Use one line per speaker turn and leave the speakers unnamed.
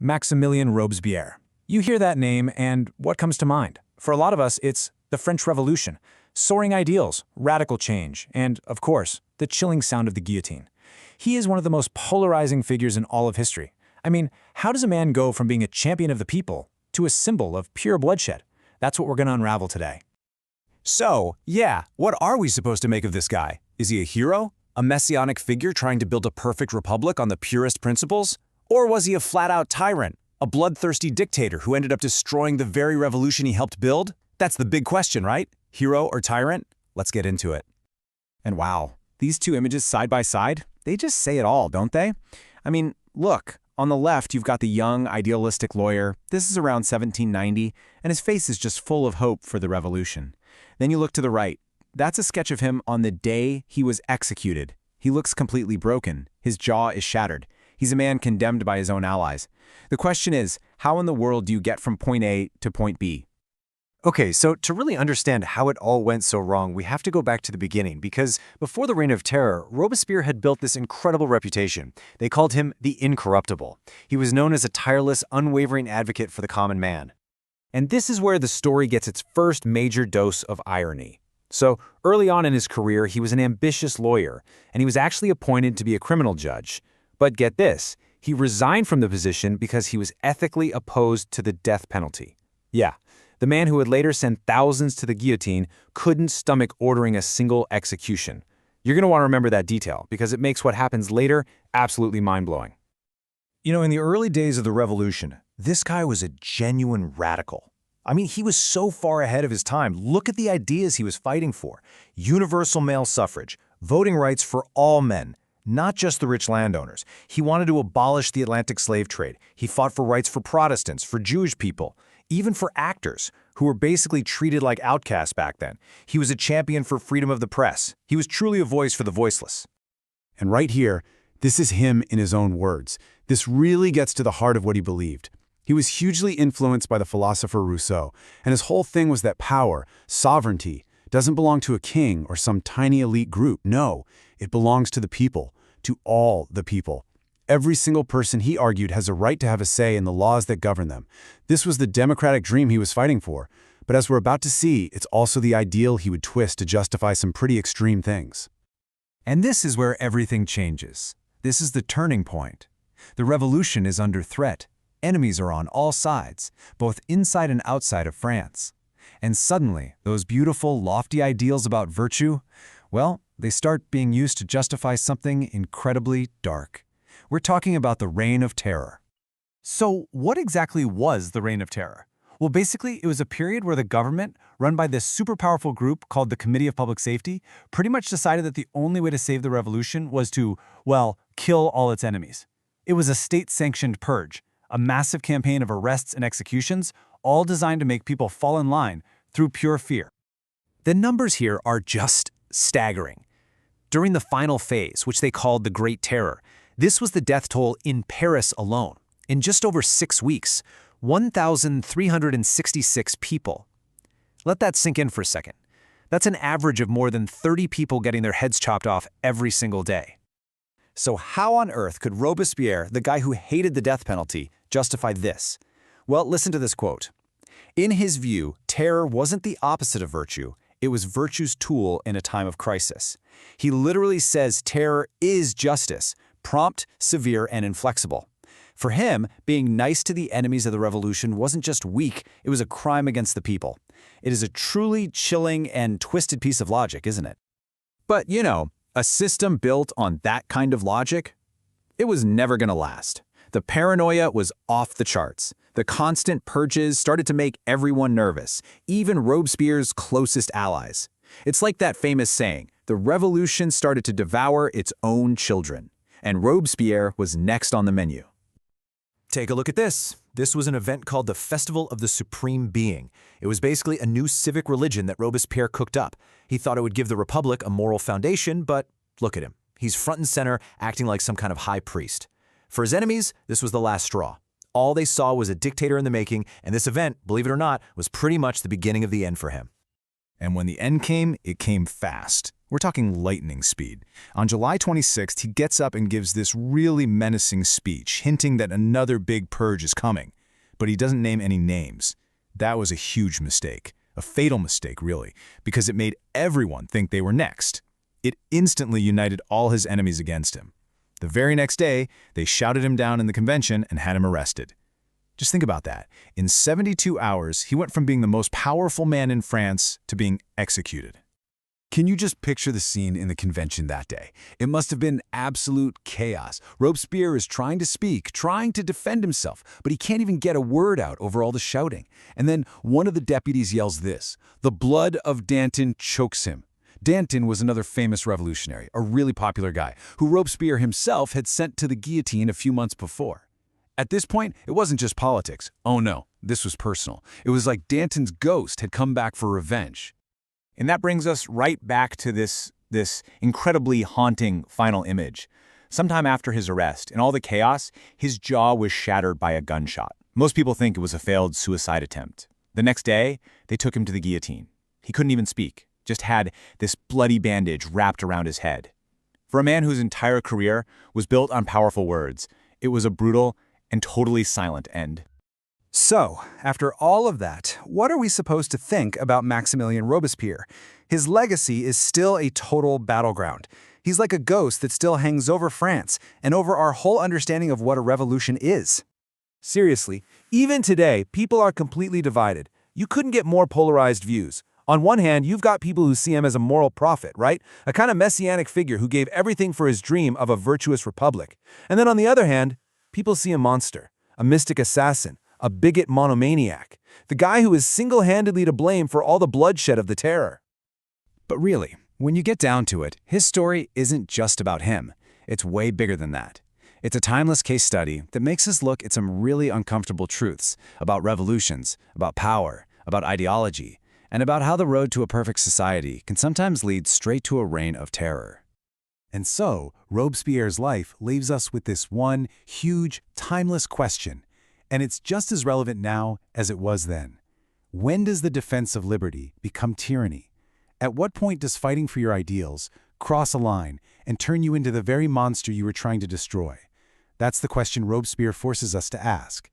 Maximilien Robespierre. You hear that name, and what comes to mind? For a lot of us, it's the French Revolution, soaring ideals, radical change, and, of course, the chilling sound of the guillotine. He is one of the most polarizing figures in all of history. I mean, how does a man go from being a champion of the people to a symbol of pure bloodshed? That's what we're going to unravel today.
So, yeah, what are we supposed to make of this guy? Is he a hero? A messianic figure trying to build a perfect republic on the purest principles? Or was he a flat-out tyrant, a bloodthirsty dictator who ended up destroying the very revolution he helped build? That's the big question, right? Hero or tyrant? Let's get into it.
And wow, these two images side by side, they just say it all, don't they? I mean, look, on the left you've got the young, idealistic lawyer. This is around 1790, and his face is just full of hope for the revolution. Then you look to the right. That's a sketch of him on the day he was executed. He looks completely broken. His jaw is shattered. He's a man condemned by his own allies. The question is, how in the world do you get from point A to point B?
Okay, so to really understand how it all went so wrong, we have to go back to the beginning, because before the Reign of Terror, Robespierre had built this incredible reputation. They called him the Incorruptible. He was known as a tireless, unwavering advocate for the common man.
And this is where the story gets its first major dose of irony. So, early on in his career, he was an ambitious lawyer, and he was actually appointed to be a criminal judge. But get this, he resigned from the position because he was ethically opposed to the death penalty. Yeah, the man who would later send thousands to the guillotine couldn't stomach ordering a single execution. You're going to want to remember that detail, because it makes what happens later absolutely mind-blowing.
You know, in the early days of the revolution, this guy was a genuine radical. I mean, he was so far ahead of his time. Look at the ideas he was fighting for. Universal male suffrage, voting rights for all men, not just the rich landowners. He wanted to abolish the Atlantic slave trade. He fought for rights for Protestants, for Jewish people, even for actors, who were basically treated like outcasts back then. He was a champion for freedom of the press. He was truly a voice for the voiceless.
And right here, this is him in his own words. This really gets to the heart of what he believed. He was hugely influenced by the philosopher Rousseau, and his whole thing was that power, sovereignty, doesn't belong to a king or some tiny elite group. No, it belongs to the people, to all the people. Every single person, he argued, has a right to have a say in the laws that govern them. This was the democratic dream he was fighting for. But as we're about to see, it's also the ideal he would twist to justify some pretty extreme things.
And this is where everything changes. This is the turning point. The revolution is under threat. Enemies are on all sides, both inside and outside of France. And suddenly, those beautiful, lofty ideals about virtue, well, they start being used to justify something incredibly dark. We're talking about the Reign of Terror. So what exactly was the Reign of Terror? Well, basically, it was a period where the government, run by this super powerful group called the Committee of Public Safety, pretty much decided that the only way to save the revolution was to, well, kill all its enemies. It was a state-sanctioned purge, a massive campaign of arrests and executions, all designed to make people fall in line through pure fear.
The numbers here are just staggering. During the final phase, which they called the Great Terror, this was the death toll in Paris alone. In just over 6 weeks, 1,366 people. Let that sink in for a second. That's an average of more than 30 people getting their heads chopped off every single day.
So how on earth could Robespierre, the guy who hated the death penalty, justify this? Well, listen to this quote. In his view, terror wasn't the opposite of virtue. It was virtue's tool in a time of crisis. He literally says terror is justice, prompt, severe, and inflexible. For him, being nice to the enemies of the revolution wasn't just weak, it was a crime against the people. It is a truly chilling and twisted piece of logic, isn't it?
But, you know, a system built on that kind of logic? It was never going to last. The paranoia was off the charts. The constant purges started to make everyone nervous, even Robespierre's closest allies. It's like that famous saying, the revolution started to devour its own children. And Robespierre was next on the menu.
Take a look at this. This was an event called the Festival of the Supreme Being. It was basically a new civic religion that Robespierre cooked up. He thought it would give the Republic a moral foundation, but look at him. He's front and center, acting like some kind of high priest. For his enemies, this was the last straw. All they saw was a dictator in the making, and this event, believe it or not, was pretty much the beginning of the end for him.
And when the end came, it came fast.
We're talking lightning speed. On July 26th, he gets up and gives this really menacing speech, hinting that another big purge is coming. But he doesn't name any names. That was a huge mistake. A fatal mistake, really, because it made everyone think they were next. It instantly united all his enemies against him. The very next day, they shouted him down in the convention and had him arrested. Just think about that. In 72 hours, he went from being the most powerful man in France to being executed.
Can you just picture the scene in the convention that day? It must have been absolute chaos. Robespierre is trying to speak, trying to defend himself, but he can't even get a word out over all the shouting. And then one of the deputies yells this: "The blood of Danton chokes him." Danton was another famous revolutionary, a really popular guy, who Robespierre himself had sent to the guillotine a few months before. At this point, it wasn't just politics. Oh no, this was personal. It was like Danton's ghost had come back for revenge.
And that brings us right back to this incredibly haunting final image. Sometime after his arrest, in all the chaos, his jaw was shattered by a gunshot. Most people think it was a failed suicide attempt. The next day, they took him to the guillotine. He couldn't even speak, just had this bloody bandage wrapped around his head. For a man whose entire career was built on powerful words, it was a brutal and totally silent end.
So, after all of that, what are we supposed to think about Maximilien Robespierre? His legacy is still a total battleground. He's like a ghost that still hangs over France and over our whole understanding of what a revolution is. Seriously, even today, people are completely divided. You couldn't get more polarized views. On one hand, you've got people who see him as a moral prophet, right? A kind of messianic figure who gave everything for his dream of a virtuous republic. And then on the other hand, people see a monster, a mystic assassin, a bigot monomaniac, the guy who is single-handedly to blame for all the bloodshed of the terror.
But really, when you get down to it, his story isn't just about him. It's way bigger than that. It's a timeless case study that makes us look at some really uncomfortable truths about revolutions, about power, about ideology, and about how the road to a perfect society can sometimes lead straight to a reign of terror. And so, Robespierre's life leaves us with this one huge, timeless question. And it's just as relevant now as it was then. When does the defense of liberty become tyranny? At what point does fighting for your ideals cross a line and turn you into the very monster you were trying to destroy? That's the question Robespierre forces us to ask.